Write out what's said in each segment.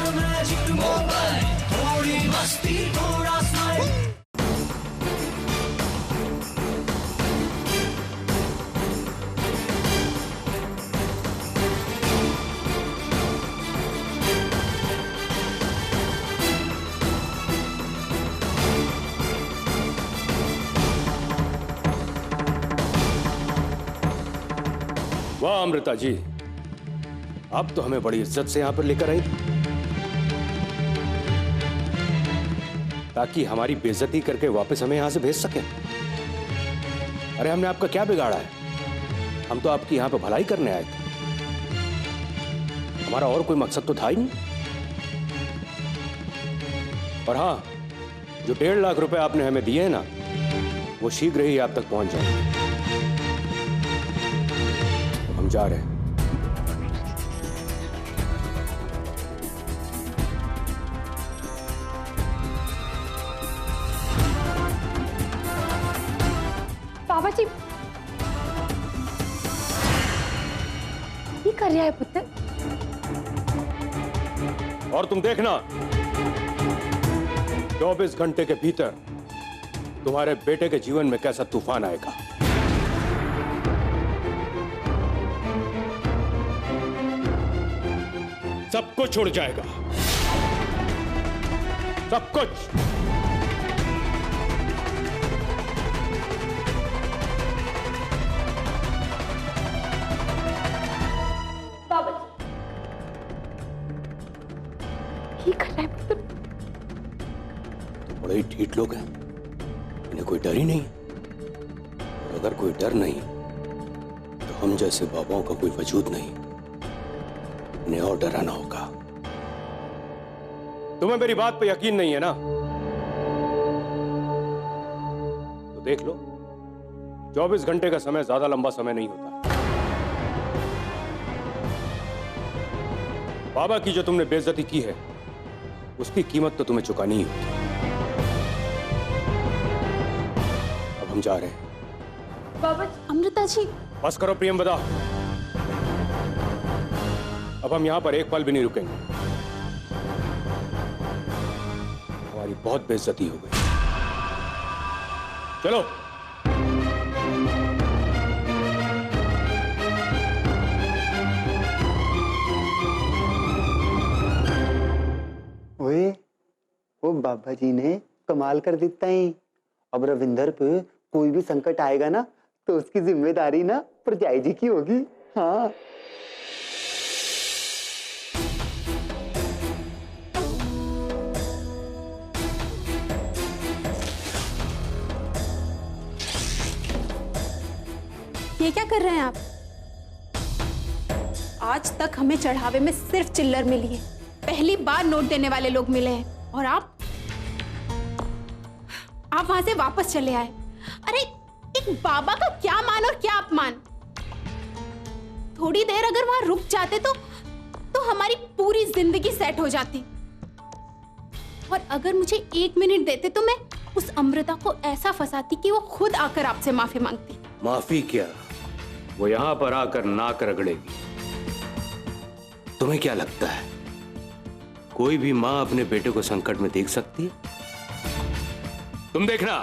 और magic mobile, थोड़ी मस्ती थोड़ा स्माइल। वाह अमृता जी, आप तो हमें बड़ी इज्जत से यहां पर लेकर आई ताकि हमारी बेइज्जती करके वापस हमें यहां से भेज सके। अरे हमने आपका क्या बिगाड़ा है? हम तो आपकी यहां पर भलाई करने आए थे, हमारा और कोई मकसद तो था ही नहीं। और हां, जो 1.5 लाख रुपए आपने हमें दिए हैं ना, वो शीघ्र ही आप तक पहुंच जाएंगे। हम जा रहे हैं। बाबा जी, ये कर रहा है पुत्र। और तुम देखना, 24 घंटे के भीतर तुम्हारे बेटे के जीवन में कैसा तूफान आएगा। सब कुछ उड़ जाएगा, सब कुछ। बाबा जी, ये कर रहा है पुत्र। तो बड़े ही ढीठ लोग हैं, इन्हें कोई डर ही नहीं। और अगर कोई डर नहीं तो हम जैसे बाबाओं का कोई वजूद नहीं। इन्हें और डराना होगा। तुम्हें मेरी बात पे यकीन नहीं है ना? तो देख लो, 24 घंटे का समय ज्यादा लंबा समय नहीं होता। बाबा की जो तुमने बेइज्जती की है, उसकी कीमत तो तुम्हें चुकानी ही होगी। अब हम जा रहे हैं। बाबा जी, अमृता जी। बस करो प्रियंवदा, अब हम यहां पर एक पल भी नहीं रुकेंगे। हमारी बहुत बेइज्जती हो गई। चलो। ओए, वो बाबा जी ने कमाल कर देता है। अब रविंदर पे कोई भी संकट आएगा ना, तो उसकी जिम्मेदारी ना परजाई जी की होगी। हाँ, ये क्या कर रहे हैं आप? आज तक हमें चढ़ावे में सिर्फ चिल्लर मिली है, पहली बार नोट देने वाले लोग मिले हैं और आप वहां से वापस चले आए। अरे एक बाबा का क्या मान और क्या अपमान। थोड़ी देर अगर वहां रुक जाते तो हमारी पूरी जिंदगी सेट हो जाती। और अगर मुझे 1 मिनट देते तो मैं उस अमृता को ऐसा फंसाती कि वो खुद आकर आपसे माफी मांगती। माफी क्या, वो यहां पर आकर नाक रगड़ेगी। तुम्हें क्या लगता है कोई भी मां अपने बेटे को संकट में देख सकती है? तुम देखना,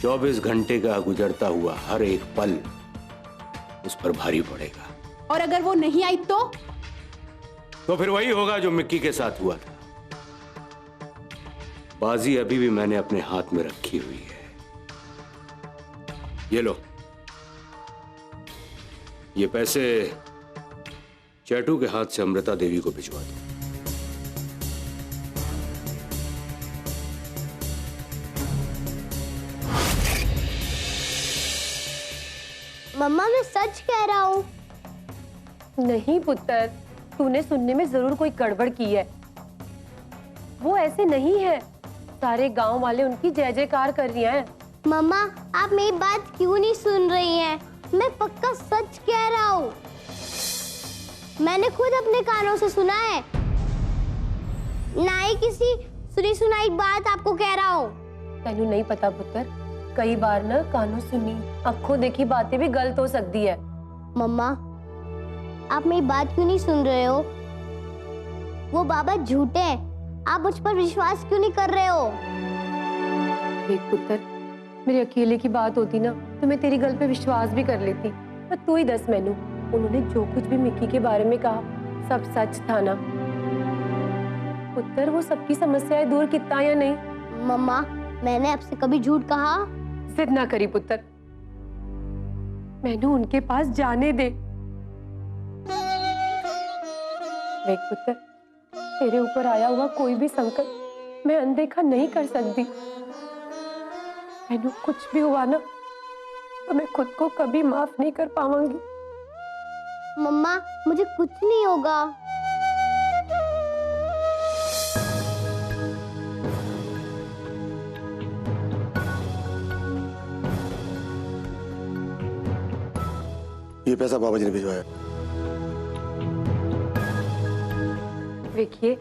24 घंटे का गुजरता हुआ हर एक पल उस पर भारी पड़ेगा। और अगर वो नहीं आई तो फिर वही होगा जो मिक्की के साथ हुआ था। बाजी अभी भी मैंने अपने हाथ में रखी हुई है। ये लो, ये पैसे चैटू के हाथ से अमृता देवी को भिजवा दो। मम्मा, मैं सच कह रहा हूँ। नहीं पुत्र, तूने सुनने में जरूर कोई गड़बड़ की है। वो ऐसे नहीं है। सारे गांव वाले उनकी जय जयकार कर रही हैं। मम्मा, आप मेरी बात क्यों नहीं सुन रही हैं? मैं पक्का सच कह रहा हूँ। मैंने खुद अपने कानों से सुना है, ना ही किसी सुनी सुनाई बात आपको कह रहा हूँ। तेनू नहीं पता पुत्र, कई बार ना कानों सुनी आंखों देखी बातें भी गलत हो सकती है। मम्मा, आप मेरी बात क्यों नहीं सुन रहे हो? वो बाबा झूठे हैं। आप मुझ पर विश्वास क्यों नहीं कर रहे हो? देख पुत्र, मेरे अकेले की बात होती ना तो मैं तेरी गल पे विश्वास भी कर लेती, पर तू ही दस मैनू, उन्होंने जो कुछ भी मिक्की के बारे में कहा सब सच था ना? पुत्र, वो सबकी समस्याएं दूर कितना या नहीं? मम्मा, मैंने आपसे कभी झूठ कहा? जिद ना करी पुत्र, मैनू उनके पास जाने दे। देख पुत्र, तेरे ऊपर आया हुआ कोई भी संकट मैं अनदेखा नहीं कर सकती। मैनू कुछ भी हुआ ना तो मैं खुद को कभी माफ नहीं कर पाऊंगी। मम्मा, मुझे कुछ नहीं होगा। ये पैसा बाबा जी ने भिजवाया। देखिए,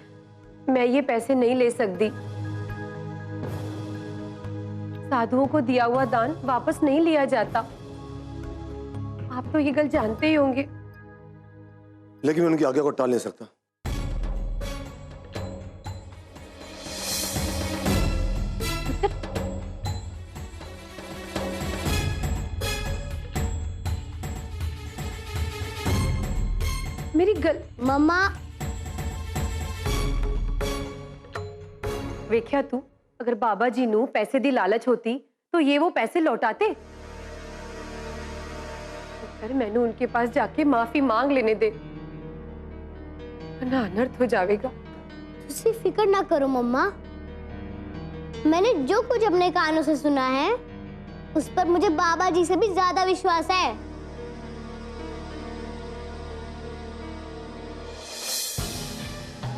मैं ये पैसे नहीं ले सकती। साधुओं को दिया हुआ दान वापस नहीं लिया जाता। आप तो ये गल जानते ही होंगे। लेकिन मैं उनकी आज्ञा को टाल नहीं सकता। मेरी गल मम्मा, वेख्या तू, अगर बाबा जी नू पैसे दी लालच होती तो ये वो पैसे लौटाते। पर मैंने उनके पास जाके माफी मांग लेने दे, वरना अनर्थ हो जाएगा। तुसी फिक्र ना करो मम्मा। मैंने जो कुछ अपने कानों से सुना है उस पर मुझे बाबा जी से भी ज्यादा विश्वास है।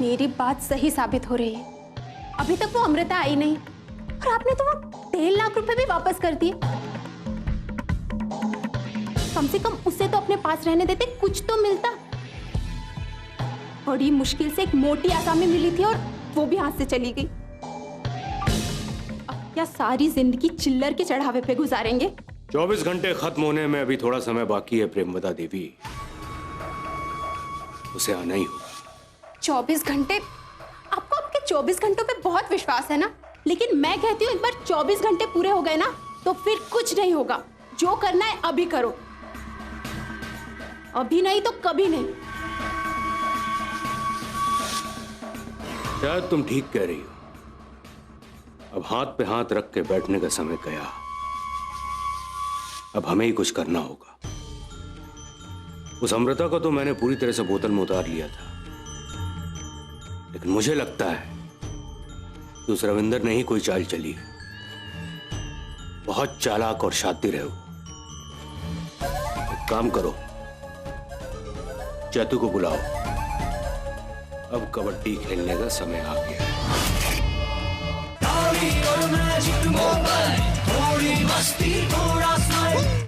मेरी बात सही साबित हो रही है। अभी तक वो अमृता आई नहीं और आपने तो वो 1.5 लाख रुपए भी वापस कर दिए। कम से कम उसे तो अपने पास रहने देते, कुछ तो मिलता। बड़ी मुश्किल से एक मोटी आसामी मिली थी और वो भी हाथ से चली गई। अब क्या सारी जिंदगी चिल्लर के चढ़ावे पे गुजारेंगे? 24 घंटे खत्म होने में अभी थोड़ा समय बाकी है प्रेमवदा देवी, उसे आना ही होगा। 24 घंटे? आपको आपके 24 घंटों पे बहुत विश्वास है ना, लेकिन मैं कहती हूँ एक बार 24 घंटे पूरे हो गए ना तो फिर कुछ नहीं होगा। जो करना है अभी करो, अभी नहीं तो कभी नहीं। शायद तुम ठीक कह रही हो। अब हाथ पे हाथ रख के बैठने का समय गया। अब हमें ही कुछ करना होगा। उस अमृता को तो मैंने पूरी तरह से बोतल में उतार लिया था, लेकिन मुझे लगता है कि उस रविंदर ने ही कोई चाल चली है। बहुत चालाक और शातिर है वो। एक काम करो, चैतू को बुलाओ। अब कबड्डी खेलने का समय आ गया है। ताली और मैजिक मोबाइल, थोड़ी मस्ती थोड़ा स्माइल।